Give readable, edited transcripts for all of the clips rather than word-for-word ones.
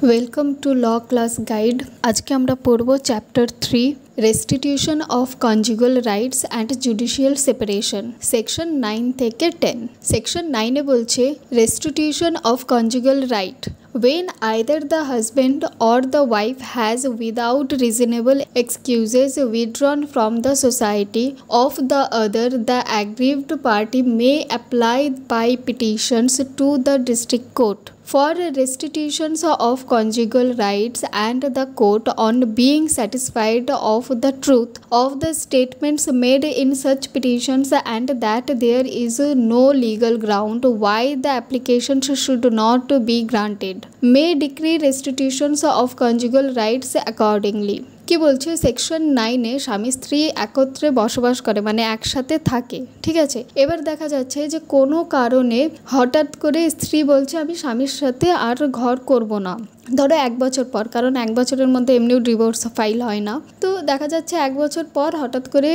Welcome to law class guide. আজকে আমরা পড়ব chapter 3 restitution of conjugal rights and judicial separation, section 9 থেকে 10। Section 9-এ বলছে restitution of conjugal right when either the husband or the wife has without reasonable excuses withdrawn from the society of the other, the aggrieved party may apply by petitions to the district court for restitutions of conjugal rights, and the court, on being satisfied of the truth of the statements made in such petitions and that there is no legal ground why the applications should not be granted, may decree restitutions of conjugal rights accordingly। কি বলছে, section 9-এ স্বামী স্ত্রী একত্রে বসবাস করে, মানে একসাথে থাকে, ঠিক আছে। এবার দেখা যাচ্ছে যে কোনো কারণে হঠাৎ করে স্ত্রী বলছে আমি স্বামীর সাথে আর ঘর করব না, ধরো 1 বছর পর, কারণ 1 বছরের মধ্যে এমনিও ডিভোর্স ফাইল হয় না। তো দেখা যাচ্ছে 1 বছর পর হঠাৎ করে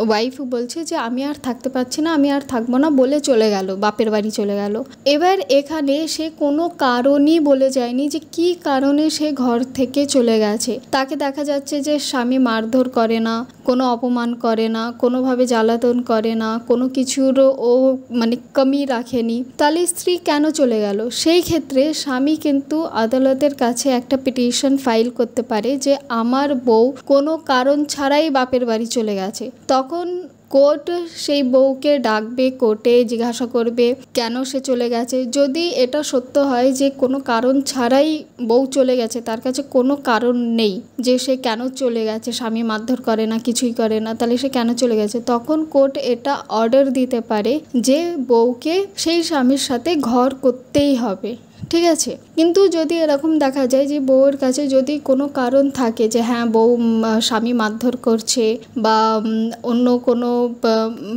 ওয়াইফ বলছে যে আমি আর থাকতে পারছি না, আমি আর থাকবো না বলে চলে গেল, বাপের বাড়ি চলে গেল। এবার এখানে সে কোনো কারণই বলে যায়নি যে কি কারণে সে ঘর থেকে চলে গেছে। তাকে দেখা যাচ্ছে যে স্বামী মারধর করে না, কোনো অপমান করে না, কোনোভাবে জ্বালাতন করে না, কোনো কিছুর ও মানে কমি রাখেনি, তাহলে স্ত্রী কেন চলে গেল? সেই ক্ষেত্রে স্বামী কিন্তু আদালতের কাছে একটা পিটিশন ফাইল করতে পারে যে আমার বউ কোনো কারণ ছাড়াই বাপের বাড়ি চলে গেছে। তখন কোর্ট সেই বউকে ডাকবে, কোর্টে জিজ্ঞাসা করবে কেন সে চলে গেছে। যদি এটা সত্য হয় যে কোনো কারণ ছাড়াই বউ চলে গেছে, তার কাছে কোনো কারণ নেই যে সে কেন চলে গেছে, স্বামী মারধর করে না, কিছুই করে না, তাহলে সে কেন চলে গেছে, তখন কোর্ট এটা অর্ডার দিতে পারে যে বউকে সেই স্বামীর সাথে ঘর করতেই হবে, ঠিক আছে। কিন্তু যদি এরকম দেখা যায় যে বউয়ের কাছে যদি কোনো কারণ থাকে যে হ্যাঁ বউ স্বামী মারধর করছে বা অন্য কোনো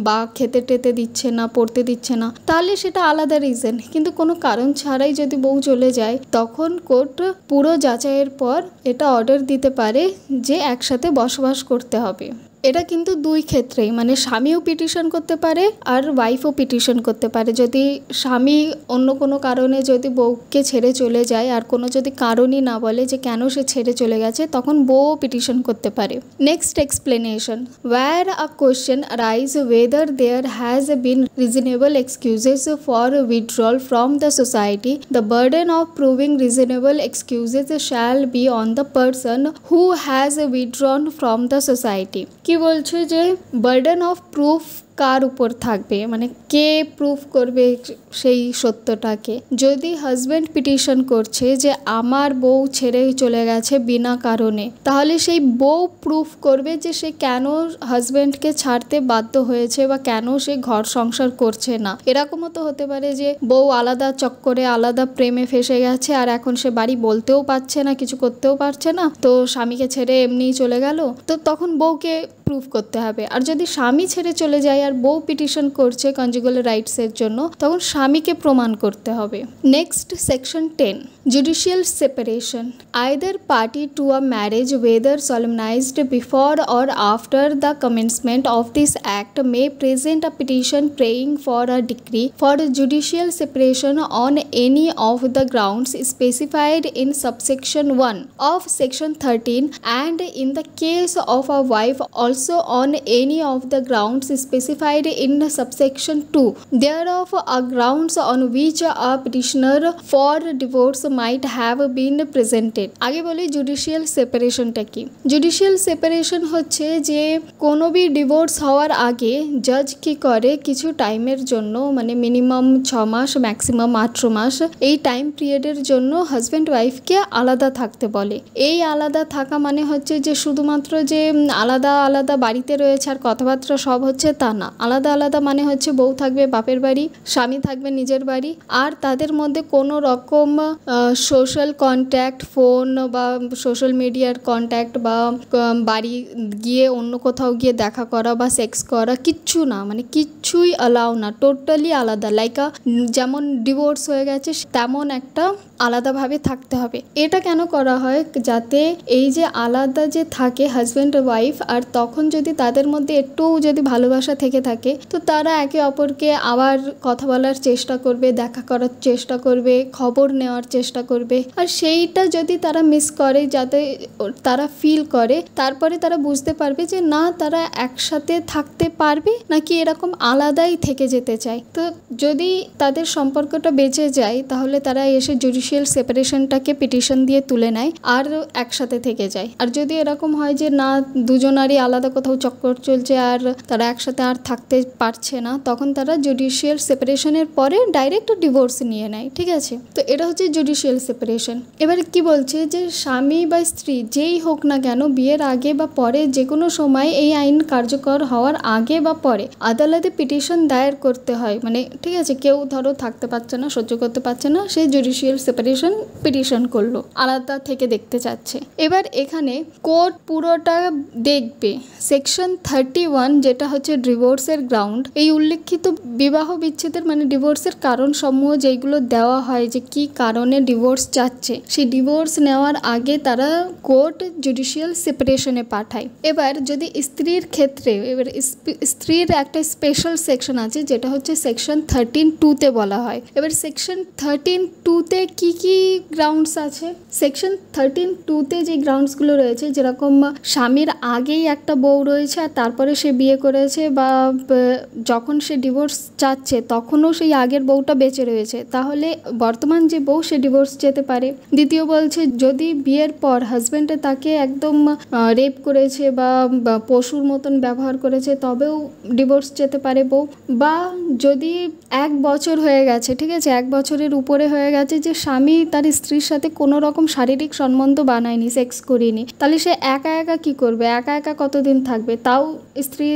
বা খেতে টেতে দিচ্ছে না, পড়তে দিচ্ছে না, তাহলে সেটা আলাদা রিজন। কিন্তু কোনো কারণ ছাড়াই যদি বউ চলে যায়, তখন কোর্ট পুরো যাচাইয়ের পর এটা অর্ডার দিতে পারে যে একসাথে বসবাস করতে হবে। এটা কিন্তু দুই ক্ষেত্রেই, মানে স্বামীও পিটিশন করতে পারে আর ওয়াইফও পিটিশন করতে পারে। যদি স্বামী অন্য কোনো কারণে যদি বউকে ছেড়ে চলে যায় আর কোনো যদি কারণই না বলে যে কেন সে ছেড়ে চলে গেছে, তখন বউও পিটিশন করতে পারে। Next explanation, where a question arise whether there has been reasonable excuses for withdrawal from the society, the burden of proving reasonable excuses shall be on the person who has withdrawn from the society। কি বলছে যে burden of proof কার উপর থাকবে, মানে কে proof করবে সেই সত্যটাকে। যদি husband petition করছে যে আমার বউ ছেড়ে চলে গেছে বিনা কারণে, তাহলে সেই বউ প্রুফ করবে যে সে কেন হাজব্যান্ডকে ছাড়তে বাধ্য হয়েছে বা কেন সে ঘর সংসার করছে না। এরকমও তো হতে পারে যে বউ আলাদা চক্করে, আলাদা প্রেমে ফেসে গেছে আর এখন সে বাড়ি বলতেও পারছে না, কিছু করতেও পারছে না, তো স্বামীকে ছেড়ে এমনিই চলে গেল, তো তখন বউকে প্রুফ করতে হবে। আর যদি স্বামী ছেড়ে চলে যায় আর বউ পিটিশন করছে কনজুগাল রাইটসের জন্য, তখন স্বামীকে প্রমাণ করতে হবে। Next section 10, judicial separation. Either party to a marriage whether solemnized before or after the commencement of this act may present a petition praying for a decree for judicial separation on any of the grounds specified in subsection 1 of section 13, and in the case of a wife also on any of the grounds specified in subsection 2 thereof, a grounds on which a petitioner for divorce might have been presented। আগে বলি judicial সেপারেশনটা কি। Judicial separation হচ্ছে যে কোনো B divorce হওয়ার আগে জাজ কি করে, কিছু টাইমের জন্য, মানে মিনিমাম 6 মাস, ম্যাক্সিমাম 18 মাস, এই টাইম পিরিয়ডের জন্য হাজব্যান্ড ওয়াইফকে আলাদা থাকতে বলে। এই আলাদা থাকা মানে হচ্ছে যে শুধুমাত্র যে আলাদা আলাদা বাড়িতে রয়েছে আর কথাবার্তা সব হচ্ছে তা না। আলাদা আলাদা মানে হচ্ছে বউ থাকবে বাপের বাড়ি, স্বামী থাকবে নিজের বাড়ি, আর তাদের মধ্যে কোনো রকম সোশ্যাল কন্ট্যাক্ট, ফোন বা সোশ্যাল মিডিয়ার কন্ট্যাক্ট বা বাড়ি গিয়ে অন্য কোথাও গিয়ে দেখা করা বা সেক্স করা কিচ্ছু না, মানে কিচ্ছুই অ্যালাউ না, টোটালি আলাদা। লাইক যেমন ডিভোর্স হয়ে গেছে তেমন একটা আলাদাভাবে থাকতে হবে। এটা কেন করা হয়, যাতে এই যে আলাদা যে থাকে হাজব্যান্ড ওয়াইফ, আর তখন যদি তাদের মধ্যে একটু যদি ভালোবাসা থেকে থাকে, তো তারা একে অপরকে আবার কথা বলার চেষ্টা করবে, দেখা করার চেষ্টা করবে, খবর নেওয়ার চেষ্টা চেষ্টা করবে। আর সেইটা যদি তারা মিস করে, যাতে তারা ফিল করে, তারপরে তারা বুঝতে পারবে যে না তারা একসাথে থাকতে পারবে নাকি এরকম আলাদাই থেকে যেতে চায়। তো যদি তাদের সম্পর্কটা বেঁচে যায় তাহলে তারা এসে জুডিশিয়াল সেপারেশনটাকে পিটিশন দিয়ে তুলে নেয় আর একসাথে থেকে যায়। আর যদি এরকম হয় যে না দুজনারই আলাদা কোথাও চক্কর চলছে আর তারা একসাথে আর থাকতে পারছে না, তখন তারা জুডিশিয়াল সেপারেশনের পরে ডাইরেক্ট ডিভোর্স নিয়ে নেয়। ঠিক আছে, তো এটা হচ্ছে জুডিশিয়াল সেপারেশন। এবার কি বলছে যে স্বামী বা স্ত্রী যেই হোক না কেন বিয়ের আগে বা পরে যে কোনো সময় এই আইন কার্যকর হওয়ার আগে বা পরে আদালতে পিটিশন দায়ের করতে হয়। মানে ঠিক আছে, কেউ ধরো থাকতে পারছে না, সহ্য করতে পারছে না, সে জুডিশিয়াল সেপারেশন পিটিশন করলো, আলাদা থেকে দেখতে চাচ্ছে। এবার এখানে কোর্ট পুরোটা দেখবে। সেকশন 31 যেটা হচ্ছে ডিভোর্সের গ্রাউন্ড, এই উল্লেখিত বিবাহ বিচ্ছেদের মানে ডিভোর্সের কারণ সমূহ যেগুলো দেওয়া হয় যে কি কারণে ডিভোর্স চাচ্ছে, সেই ডিভোর্স নেওয়ার আগে তারা কোর্ট জুডিশিয়াল সেপারেশনে পাঠায়। এবার যদি স্ত্রীর ক্ষেত্রে, এবার স্ত্রীর একটা স্পেশাল সেকশন আছে যেটা হচ্ছে সেকশন 13(2)তে বলা হয়। এবার সেকশন 13(2)তে কি কি গ্রাউন্ডস আছে? সেকশন 13(2)তে যে গ্রাউন্ডসগুলো রয়েছে, যেরকম স্বামীর আগেই একটা বউ রয়েছে আর তারপরে সে বিয়ে করেছে, বা যখন সে ডিভোর্স চাচ্ছে তখনও সেই আগের বউটা বেঁচে রয়েছে, তাহলে বর্তমান যে বউ সে ডিভোর্স যেতে পারে। দ্বিতীয় বলছে যদি বিয়ের পর হাজব্যান্ডে তাকে একদম রেপ করেছে বা পশুর মতন ব্যবহার করেছে তবেও ডিভোর্স যেতে পারে বউ। বা যদি 1 বছর হয়ে গেছে, ঠিক আছে, 1 বছরের উপরে হয়ে গেছে যে স্বামী তার স্ত্রীর সাথে কোনো রকম শারীরিক সম্বন্ধ বানায়নি, সেক্স করেনি, তাহলে সে একা একা কি করবে, একা একা কতদিন থাকবে, তাও স্ত্রী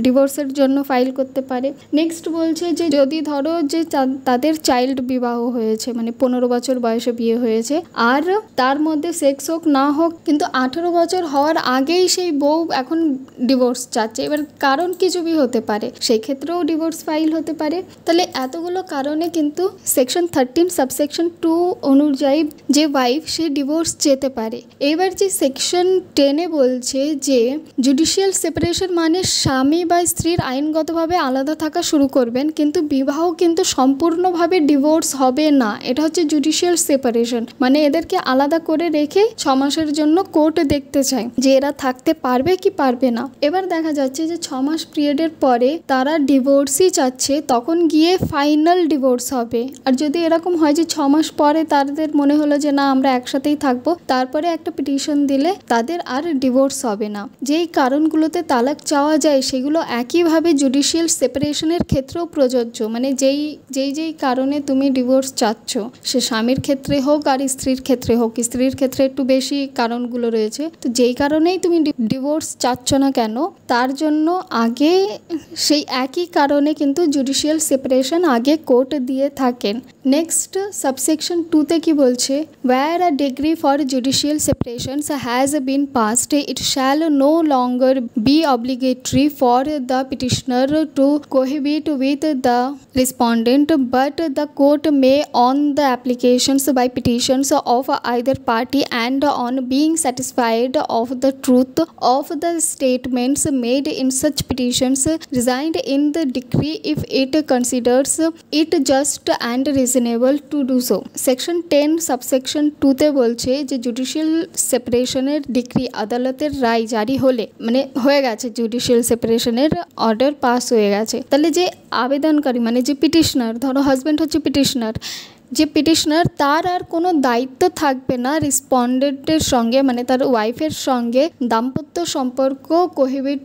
ডিভোর্সের জন্য ফাইল করতে পারে। নেক্সট বলছে যে যদি ধরো যে তাদের চাইল্ড বিবাহ হয়েছে, মানে 15 বছর বয়সে বিয়ে হয়েছে, আর তার মধ্যে সেক্স হোক না হোক কিন্তু 18 বছর হওয়ার আগেই সেই বউ এখন ডিভোর্স চাচ্ছে, এবার কারণ কিছু বি হতে পারে, সেই ক্ষেত্রেও ডিভোর্স ফাইল হতে পারে। তাহলে এতগুলো কারণে কিন্তু সেকশন 13 সাবসেকশন 2 অনুযায়ী যে ওয়াইফ সে ডিভোর্স যেতে পারে। এবার যে সেকশন 10-এ বলছে যে জুডিশিয়াল সেপারেশন মানে স্বামী বা স্ত্রীর আইনগতভাবে আলাদা থাকা শুরু করবেন, কিন্তু বিবাহ কিন্তু সম্পূর্ণভাবে ডিভোর্স হবে না। এটা হচ্ছে জুডিশিয়াল সেপারেশন, মানে এদেরকে আলাদা করে রেখে 6 মাসের জন্য কোর্ট দেখতে চায় যে এরা থাকতে পারবে কি পারবে না। এবার দেখা যাচ্ছে যে 6 মাস পিরিয়ডের পরে তারা ডিভোর্সই চাচ্ছে, তখন গিয়ে ফাইনাল ডিভোর্স হবে। আর যদি এরকম হয় যে 6 মাস পরে তাদের মনে হলো যে না আমরা একসাথেই থাকবো, তারপরে একটা পিটিশন দিলে তাদের আর ডিভোর্স হবে না। যেই কারণগুলোতে তালাক চাওয়া যায় সেগুলো একইভাবে জুডিশিয়াল সেপারেশনের ক্ষেত্রেও প্রযোজ্য। মানে যেই কারণে তুমি ডিভোর্স চাচ্ছ, সে স্বামীর ক্ষেত্রে হোক আর স্ত্রীর ক্ষেত্রে হোক, স্ত্রীর ক্ষেত্রে একটু বেশি কারণগুলো রয়েছে, তো যেই কারণেই তুমি ডিভোর্স চাচ্ছ না কেন তার জন্য আগে সেই একই কারণে কিন্তু জুডিশিয়াল সেপারেশন আগে কোর্ট দিয়ে থাকেন। নেক্সট সাবসেকশন 2-তে কি বলছে, where a decree for judicial separations has been passed it shall no longer be obligatory for the petitioner to cohabit with the respondent, but the court may on the applications by petitions of either party and on being satisfied of the truth of the statements made in such petitions resigned in the decree if it considers it just and reasonable to do so. Section 10 subsection 2-তে বলছে যে judicial সেপারেশনের decree, আদালতের রায় জারি হলে, মানে হয়ে গেছে judicial সেপারেশনের order pass হয়ে গেছে, তাহলে যে আবেদনকারী মানে যে পিটিশনার, ধরো হাজব্যান্ড হচ্ছে পিটিশনার, যে পিটিশনার তার আর কোনো দায়িত্ব থাকবে না রেসপন্ডেন্টের সঙ্গে, মানে তার ওয়াইফের সঙ্গে দাম্পত্য সম্পর্ক কোহিবিট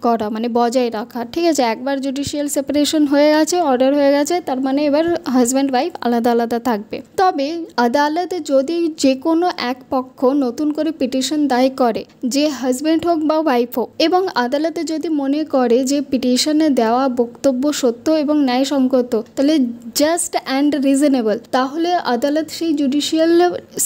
করা, মানে বজায় রাখা। ঠিক আছে, একবার জুডিশিয়াল সেপারেশন হয়ে গেছে, অর্ডার হয়ে গেছে, তার মানে এবার হাজব্যান্ড ওয়াইফ আলাদা আলাদা থাকবে। তবে আদালতে যদি যে কোনো এক পক্ষ নতুন করে পিটিশন দায় করে, যে হাজব্যান্ড হোক বা ওয়াইফ হোক, এবং আদালতে যদি মনে করে যে পিটিশনে দেওয়া বক্তব্য সত্য এবং ন্যায়সঙ্গত, তাহলে জাস্ট অ্যান্ড রিজনেবল, তাহলে আদালত সেই জুডিশিয়াল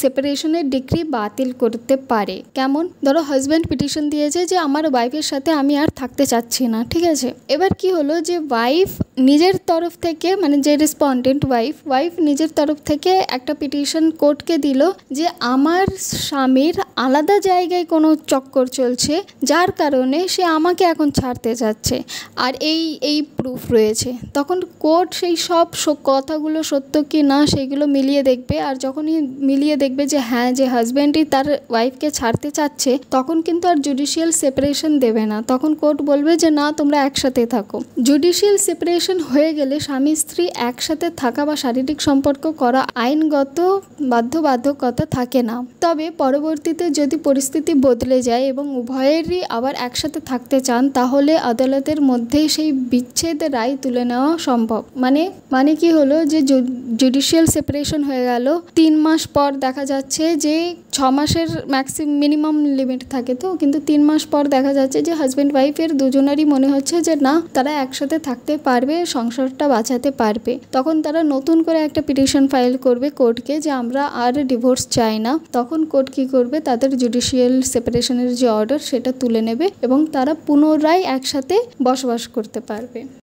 সেপারেশনের ডিক্রি বাতিল করতে পারে। কেমন, ধরো হাজব্যান্ড পিটিশন দিয়েছে যে আমার ওয়াইফের সাথে আমি আর থাকতে চাচ্ছি না, ঠিক আছে, এবার কি হলো যে ওয়াইফ নিজের তরফ থেকে, মানে যে রেসপন্ডেন্ট ওয়াইফ নিজের তরফ থেকে একটা পিটিশন কোর্টকে দিল যে আমার স্বামীর আলাদা জায়গায় কোনো চক্কর চলছে যার কারণে সে আমাকে এখন ছাড়তে চাচ্ছে, আর এই প্রুফ রয়েছে। তখন কোর্ট সেই সব কথাগুলো সত্য কি না সেইগুলো মিলিয়ে দেখবে, আর যখনই মিলিয়ে দেখবে যে হ্যাঁ, যে হাজব্যান্ডই তার ওয়াইফকে ছাড়তে চাচ্ছে, তখন কিন্তু আর জুডিশিয়াল সেপারেশন দেবে না। তখন কোর্ট বলবে যে না, তোমরা একসাথে থাকো। জুডিশিয়াল সেপারেশন হয়ে গেলে স্বামী স্ত্রী একসাথে থাকা বা শারীরিক সম্পর্ক করা আইনগত বাধ্যবাধকতা থাকে না। তবে পরবর্তীতে যদি পরিস্থিতি বদলে যায় এবং উভয়েরই আবার একসাথে থাকতে চান, তাহলে আদালতের মধ্যেই সেই বিচ্ছেদ রায় তুলে নেওয়া সম্ভব। মানে কি হলো, যে জুডিশিয়াল সেপারেশন হয়ে গেল, 3 মাস পর দেখা যাচ্ছে যে 6 মাসের মিনিমাম লিমিট থাকে তো, কিন্তু 3 মাস পর দেখা যাচ্ছে যে হাজব্যান্ড ওয়াইফের দুজনেরই মনে হচ্ছে যে না, তারা একসাথে থাকতে পারবে, সংসারটা বাঁচাতে পারবে। তখন তারা নতুন করে একটা পিটিশন ফাইল করবে কোর্টকে যে আমরা আর ডিভোর্স চাই না। তখন কোর্ট কি করবে, তাদের জুডিশিয়াল সেপারেশনের যে অর্ডার সেটা তুলে নেবে এবং তারা পুনরায় একসাথে বসবাস করতে পারবে।